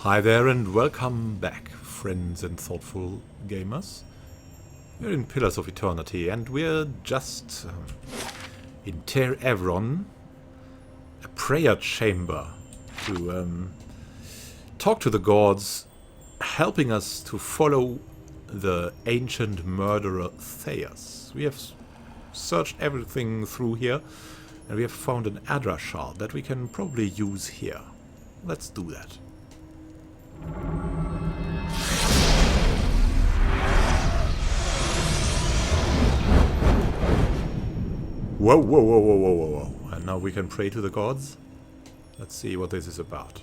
Hi there and welcome back, friends and thoughtful gamers. We're in Pillars of Eternity and we're just in Teir Evron, a prayer chamber to talk to the gods, helping us to follow the ancient murderer Teir. We have searched everything through here and we have found an Adra shard that we can probably use here. Let's do that. Whoa, whoa, whoa, whoa, whoa, whoa, whoa. And now we can pray to the gods. Let's see what this is about.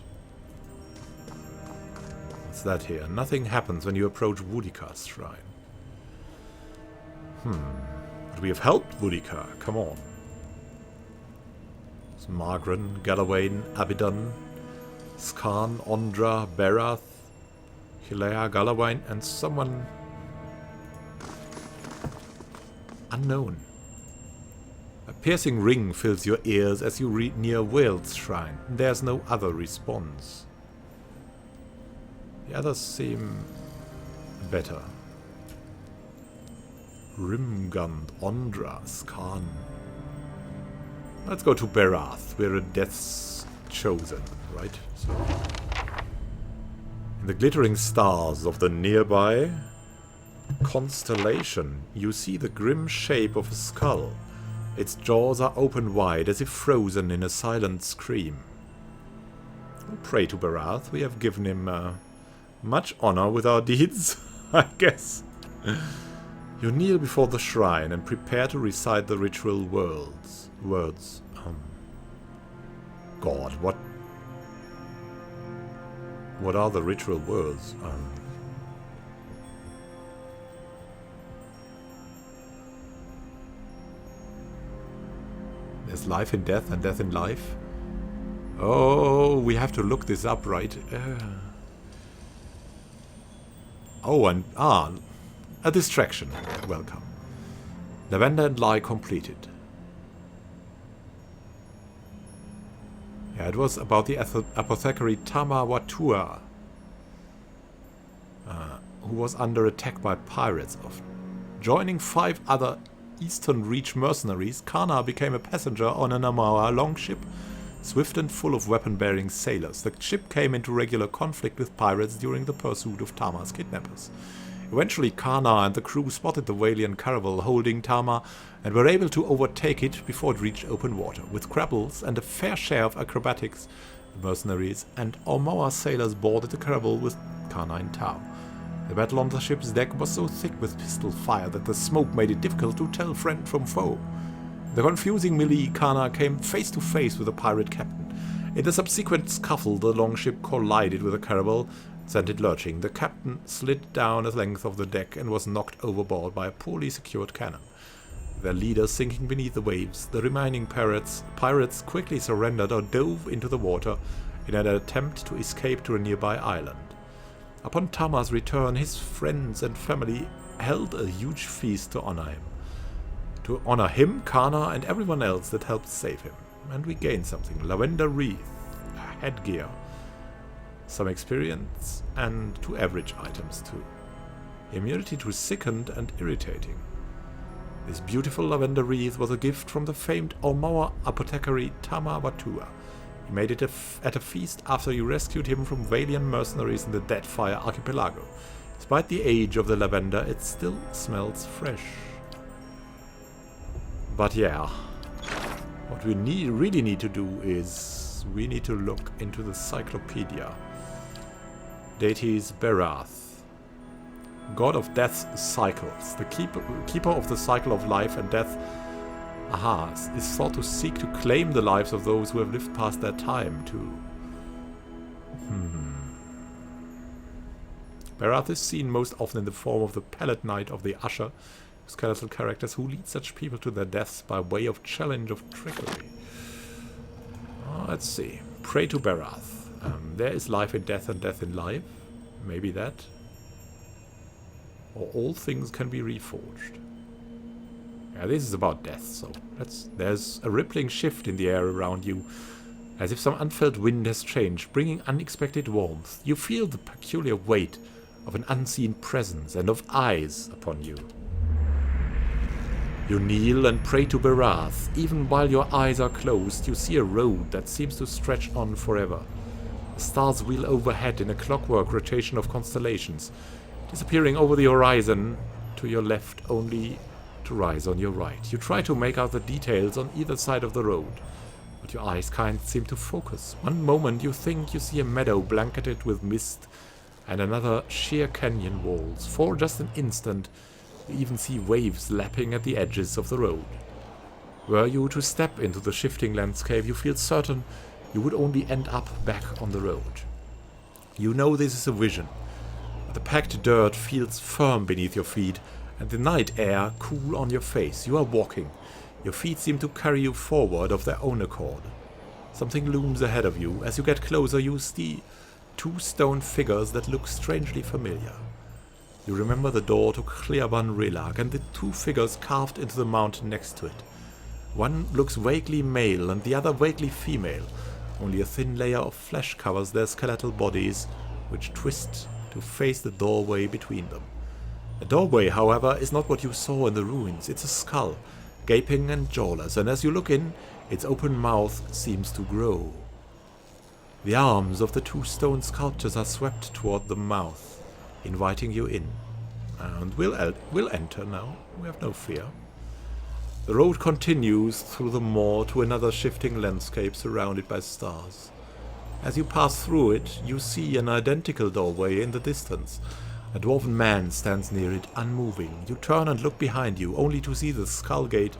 What's that here? Nothing happens when you approach Woodika's shrine. But we have helped Woodika. Come on. It's Margren, Galawain, Abidan, Skarn, Ondra, Berath, Hilea, Galawain, and someone unknown. A piercing ring fills your ears as you read near Whale's shrine. There's no other response. The others seem better. Rimgund, Ondra, Skarn. Let's go to Berath. We're a death's chosen, right? So, in the glittering stars of the nearby constellation, you see the grim shape of a skull. Its jaws are open wide, as if frozen in a silent scream. Pray to Berath. We have given him much honor with our deeds, I guess. You kneel before the shrine and prepare to recite the ritual words. God, what are the ritual words? There's life in death and death in life. Oh, we have to look this up, right? A distraction. Welcome. Lavender and Lie completed. Yeah, it was about the apothecary Tama Watua, who was under attack by pirates. Joining 5 other Eastern Reach mercenaries, Kana became a passenger on an Amara longship, swift and full of weapon-bearing sailors. The ship came into regular conflict with pirates during the pursuit of Tama's kidnappers. Eventually, Kana and the crew spotted the Walian caravel holding Tama and were able to overtake it before it reached open water. With grapnels and a fair share of acrobatics, the mercenaries and Omoa sailors boarded the caravel with Kana in tow. The battle on the ship's deck was so thick with pistol fire that the smoke made it difficult to tell friend from foe. In the confusing melee, Kana came face to face with a pirate captain. In the subsequent scuffle, the longship collided with the caravel and sent it lurching. The captain slid down a length of the deck and was knocked overboard by a poorly secured cannon. Their leader sinking beneath the waves, the remaining pirates quickly surrendered or dove into the water in an attempt to escape to a nearby island. Upon Tama's return, his friends and family held a huge feast to honor him. To honor him, Kana, and everyone else that helped save him. And we gained something. Lavender wreath, a headgear, some experience, and 2 average items too. Immunity to sickened and irritating. This beautiful lavender wreath was a gift from the famed Omoa apothecary Tama Watua. He made it at a feast after you rescued him from Valian mercenaries in the Deadfire Archipelago. Despite the age of the lavender, it still smells fresh. But yeah, what we really need to do is we need to look into the Cyclopedia. Deities Berath, God of Death's cycles, the keeper of the cycle of life and death. Is thought to seek to claim the lives of those who have lived past their time, too. Berath is seen most often in the form of the Pellet Knight of the Usher, skeletal characters who lead such people to their deaths by way of challenge of trickery. Let's see. Pray to Berath. There is life in death and death in life. Maybe that. Or all things can be reforged. Yeah, this is about death, so there's a rippling shift in the air around you As if some unfelt wind has changed, bringing unexpected warmth, you feel the peculiar weight of an unseen presence and of eyes upon you. You kneel and pray to Berath. Even while your eyes are closed, you see a road that seems to stretch on forever. The stars wheel overhead in a clockwork rotation of constellations, disappearing over the horizon to your left only to rise on your right. You try to make out the details on either side of the road, but your eyes can't seem to focus. One moment you think you see a meadow blanketed with mist, and another sheer canyon walls. For just an instant, you even see waves lapping at the edges of the road. Were you to step into the shifting landscape, you feel certain you would only end up back on the road. You know this is a vision, but the packed dirt feels firm beneath your feet, and the night air cool on your face. You are walking. Your feet seem to carry you forward of their own accord. Something looms ahead of you. As you get closer, you see two stone figures that look strangely familiar. You remember the door to Clearban Rilag and the two figures carved into the mountain next to it. One looks vaguely male and the other vaguely female. Only a thin layer of flesh covers their skeletal bodies, which twist to face the doorway between them. The doorway, however, is not what you saw in the ruins. It's a skull, gaping and jawless, and as you look in, its open mouth seems to grow. The arms of the two stone sculptures are swept toward the mouth, inviting you in. And we'll enter now. We have no fear. The road continues through the moor to another shifting landscape surrounded by stars. As you pass through it, you see an identical doorway in the distance. A dwarven man stands near it, unmoving. You turn and look behind you, only to see the skull gate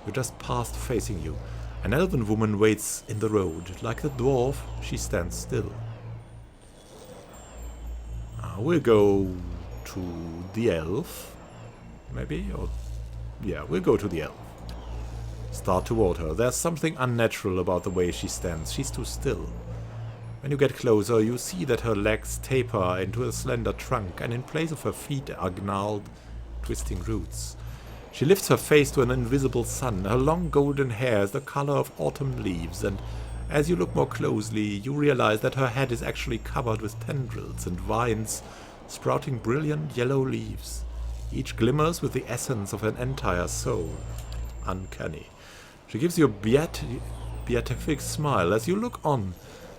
you just passed facing you. An elven woman waits in the road. Like the dwarf, she stands still. We'll go to the elf, maybe? Or yeah, we'll go to the elf. Start toward her. There's something unnatural about the way she stands. She's too still. When you get closer, you see that her legs taper into a slender trunk, and in place of her feet are gnarled, twisting roots. She lifts her face to an invisible sun. Her long golden hair is the color of autumn leaves, and as you look more closely, you realize that her head is actually covered with tendrils and vines sprouting brilliant yellow leaves. Each glimmers with the essence of an entire soul. Uncanny. She gives you a beatific smile. As you look on,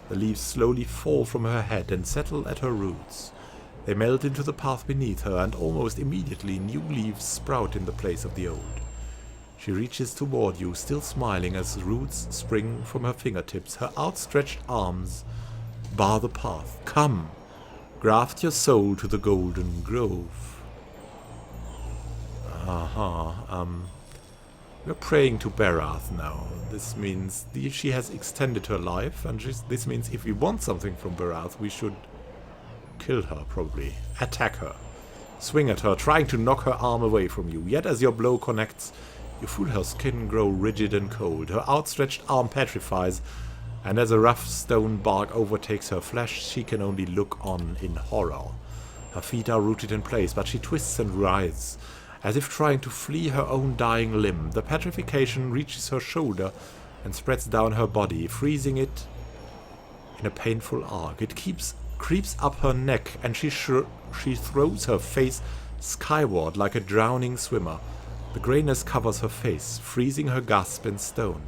the leaves slowly fall from her head and settle at her roots. They melt into the path beneath her, and almost immediately new leaves sprout in the place of the old. She reaches toward you, still smiling as roots spring from her fingertips. Her outstretched arms bar the path. Come, graft your soul to the golden grove. We're praying to Berath now. This means she has extended her life, and this means if we want something from Berath, we should kill her, probably. Attack her. Swing at her, trying to knock her arm away from you. Yet as your blow connects, you feel her skin grow rigid and cold. Her outstretched arm petrifies, and as a rough stone bark overtakes her flesh, she can only look on in horror. Her feet are rooted in place, but she twists and writhes, as if trying to flee her own dying limb. The petrification reaches her shoulder and spreads down her body, freezing it in a painful arc. It creeps up her neck, and she throws her face skyward like a drowning swimmer. The grayness covers her face, freezing her gasp in stone.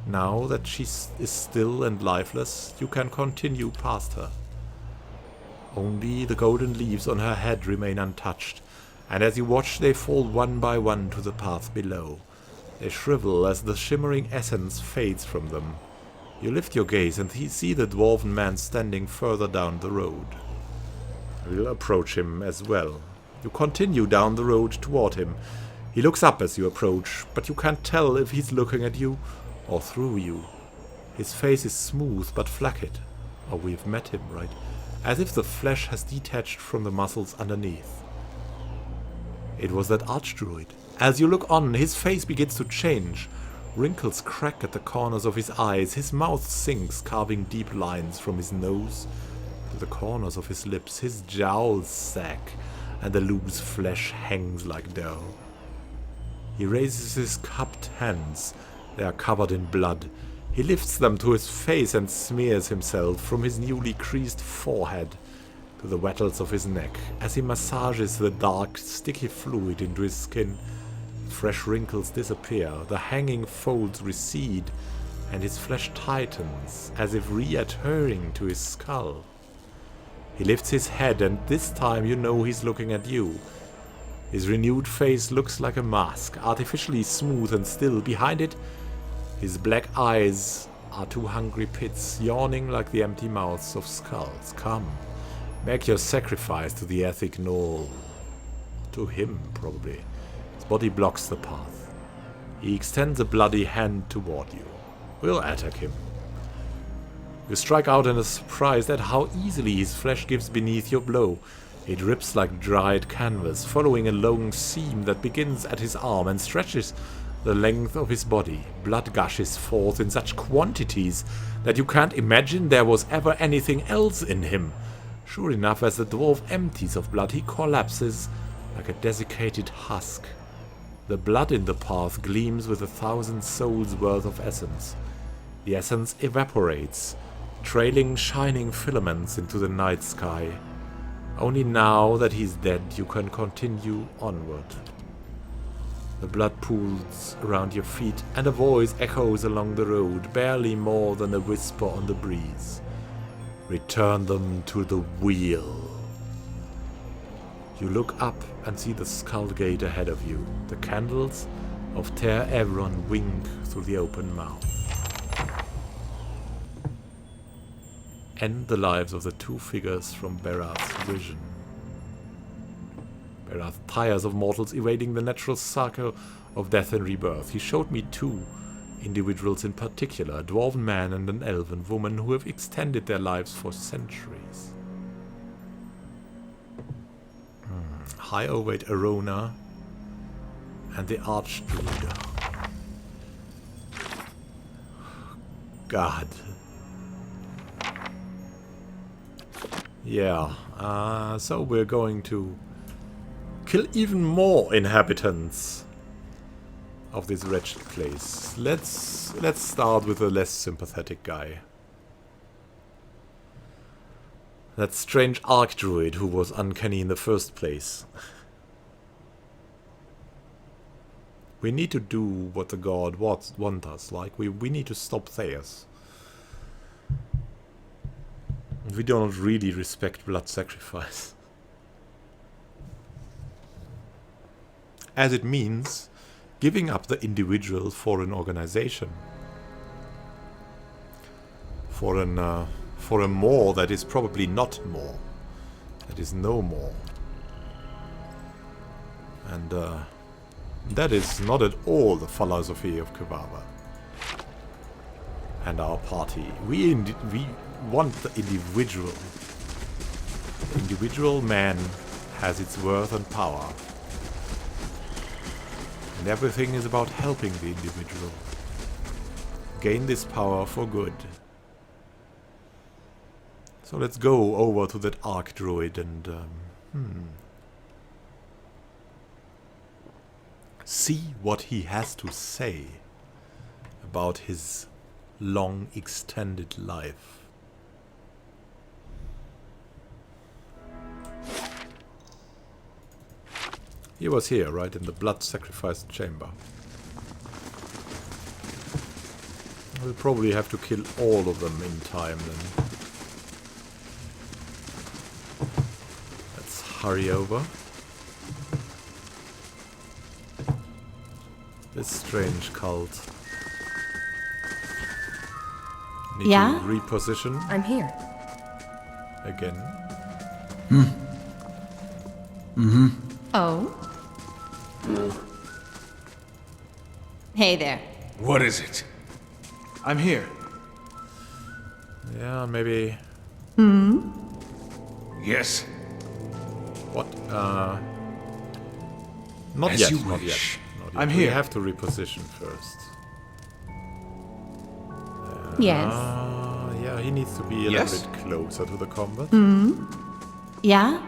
Now that she is still and lifeless, you can continue past her. Only the golden leaves on her head remain untouched, and as you watch they fall one by one to the path below. They shrivel as the shimmering essence fades from them. You lift your gaze and see the dwarven man standing further down the road. You'll approach him as well. You continue down the road toward him. He looks up as you approach, but you can't tell if he's looking at you or through you. His face is smooth but flaccid. Oh, we've met him, right? As if the flesh has detached from the muscles underneath. It was that archdruid. As you look on, his face begins to change. Wrinkles crack at the corners of his eyes. His mouth sinks, carving deep lines from his nose to the corners of his lips. His jowls sag, and the loose flesh hangs like dough. He raises his cupped hands. They are covered in blood. He lifts them to his face and smears himself from his newly creased forehead to the wattles of his neck. As he massages the dark, sticky fluid into his skin, fresh wrinkles disappear, the hanging folds recede, and his flesh tightens, as if re-adhering to his skull. He lifts his head, and this time you know he's looking at you. His renewed face looks like a mask, artificially smooth and still. Behind it, his black eyes are two hungry pits, yawning like the empty mouths of skulls. Come, make your sacrifice to the ethic Gnoll. To him, probably. His body blocks the path. He extends a bloody hand toward you. We'll attack him. You strike out in a surprise at how easily his flesh gives beneath your blow. It rips like dried canvas, following a long seam that begins at his arm and stretches the length of his body. Blood gushes forth in such quantities that you can't imagine there was ever anything else in him. Sure enough, as the dwarf empties of blood, he collapses like a desiccated husk. The blood in the path gleams with 1,000 souls worth of essence. The essence evaporates, trailing shining filaments into the night sky. Only now that he's dead, you can continue onward. The blood pools around your feet, and a voice echoes along the road, barely more than a whisper on the breeze. Return them to the wheel. You look up and see the skull gate ahead of you. The candles of Teir Evron wink through the open mouth. End the lives of the two figures from Berath's vision. Berath tires of mortals evading the natural cycle of death and rebirth. He showed me two individuals in particular, a dwarven man and an elven woman who have extended their lives for centuries. High overweight Arona and the Archdruid. God. Yeah, so we're going to kill even more inhabitants of this wretched place. Let's start with a less sympathetic guy. That strange Archdruid who was uncanny in the first place. We need to do what the god wants us. Like, we need to stop Theirs. We don't really respect blood sacrifice. As it means giving up the individual for an organization. For a more that is probably not more. That is no more. And that is not at all the philosophy of Kavava and our party. We want the individual. The individual man has its worth and power. And everything is about helping the individual gain this power for good. So let's go over to that Archdruid and see what he has to say about his long extended life. He was here, right, in the blood sacrifice chamber. We'll probably have to kill all of them in time then. Let's hurry over. This strange cult. Need to reposition. I'm here. Again. Oh? Hey there. What is it? I'm here. Yeah, maybe. Yes. What? Not As yet. you Not yet. wish. Not yet. I'm We here. have to reposition first. Yes. Yeah, he needs to be a Yes? little bit closer to the combat. Yeah?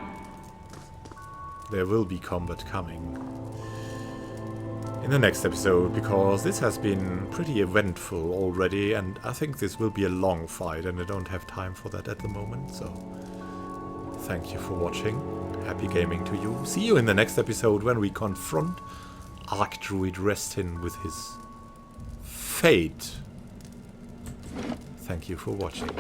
There will be combat coming. in the next episode, because this has been pretty eventful already, and I think this will be a long fight, and I don't have time for that at the moment, so thank you for watching. Happy gaming to you. See you in the next episode when we confront Archdruid Restin with his fate. Thank you for watching.